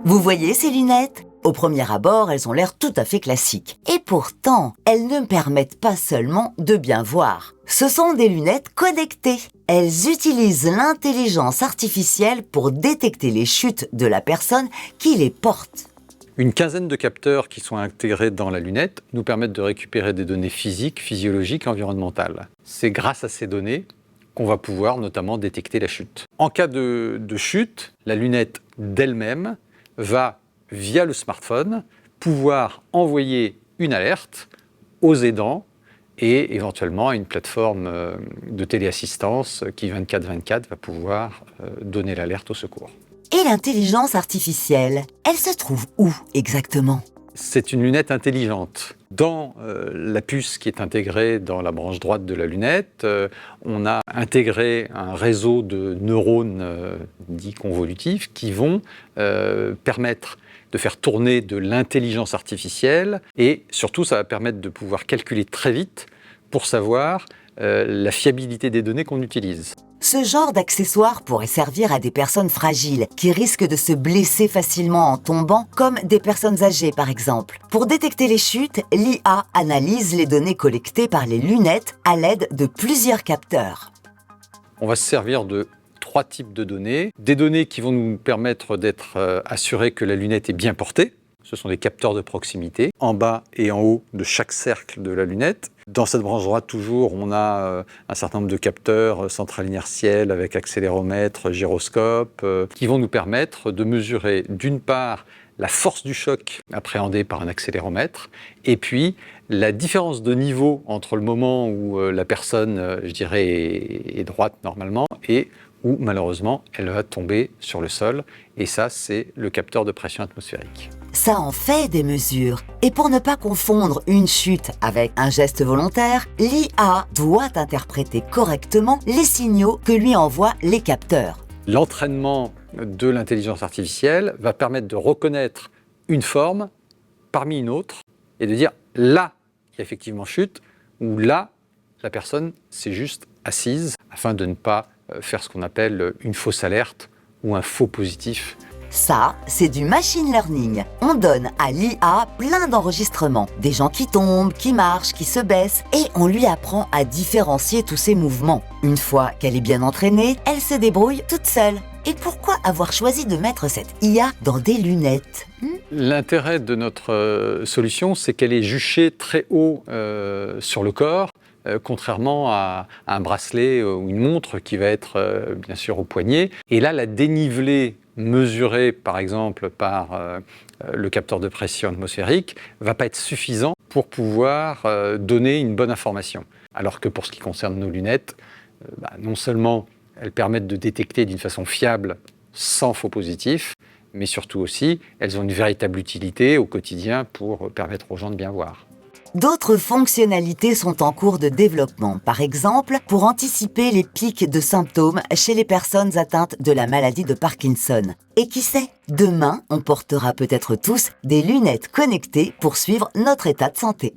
Vous voyez ces lunettes ? Au premier abord, elles ont l'air tout à fait classiques. Et pourtant, elles ne permettent pas seulement de bien voir. Ce sont des lunettes connectées. Elles utilisent l'intelligence artificielle pour détecter les chutes de la personne qui les porte. Une quinzaine de capteurs qui sont intégrés dans la lunette nous permettent de récupérer des données physiques, physiologiques et environnementales. C'est grâce à ces données qu'on va pouvoir notamment détecter la chute. En cas de chute, la lunette d'elle-même va, via le smartphone, pouvoir envoyer une alerte aux aidants et éventuellement à une plateforme de téléassistance qui 24/24 va pouvoir donner l'alerte au secours. Et l'intelligence artificielle, elle se trouve où exactement ? C'est une lunette intelligente. Dans la puce qui est intégrée dans la branche droite de la lunette, on a intégré un réseau de neurones dits convolutifs qui vont permettre de faire tourner de l'intelligence artificielle et surtout ça va permettre de pouvoir calculer très vite pour savoir la fiabilité des données qu'on utilise. Ce genre d'accessoire pourrait servir à des personnes fragiles qui risquent de se blesser facilement en tombant, comme des personnes âgées par exemple. Pour détecter les chutes, l'IA analyse les données collectées par les lunettes à l'aide de plusieurs capteurs. On va se servir de 3 types de données. Des données qui vont nous permettre d'être assurés que la lunette est bien portée. Ce sont des capteurs de proximité, en bas et en haut de chaque cercle de la lunette. Dans cette branche droite, toujours, on a un certain nombre de capteurs, centrale inertielle avec accéléromètre, gyroscope, qui vont nous permettre de mesurer d'une part la force du choc appréhendée par un accéléromètre, et puis la différence de niveau entre le moment où la personne, je dirais, est droite normalement, et où malheureusement elle va tomber sur le sol, et ça c'est le capteur de pression atmosphérique. Ça en fait des mesures. Et pour ne pas confondre une chute avec un geste volontaire, l'IA doit interpréter correctement les signaux que lui envoient les capteurs. L'entraînement de l'intelligence artificielle va permettre de reconnaître une forme parmi une autre et de dire là, il y a effectivement chute, ou là, la personne s'est juste assise, afin de ne pas faire ce qu'on appelle une fausse alerte ou un faux positif. Ça, c'est du machine learning. On donne à l'IA plein d'enregistrements. Des gens qui tombent, qui marchent, qui se baissent, et on lui apprend à différencier tous ces mouvements. Une fois qu'elle est bien entraînée, elle se débrouille toute seule. Et pourquoi avoir choisi de mettre cette IA dans des lunettes ? L'intérêt de notre solution, c'est qu'elle est juchée très haut sur le corps, contrairement à un bracelet ou une montre qui va être bien sûr au poignet. Et là, la dénivelée mesurée par exemple par le capteur de pression atmosphérique ne va pas être suffisant pour pouvoir donner une bonne information. Alors que pour ce qui concerne nos lunettes, non seulement elles permettent de détecter d'une façon fiable sans faux positif, mais surtout aussi, elles ont une véritable utilité au quotidien pour permettre aux gens de bien voir. D'autres fonctionnalités sont en cours de développement, par exemple pour anticiper les pics de symptômes chez les personnes atteintes de la maladie de Parkinson. Et qui sait, demain, on portera peut-être tous des lunettes connectées pour suivre notre état de santé.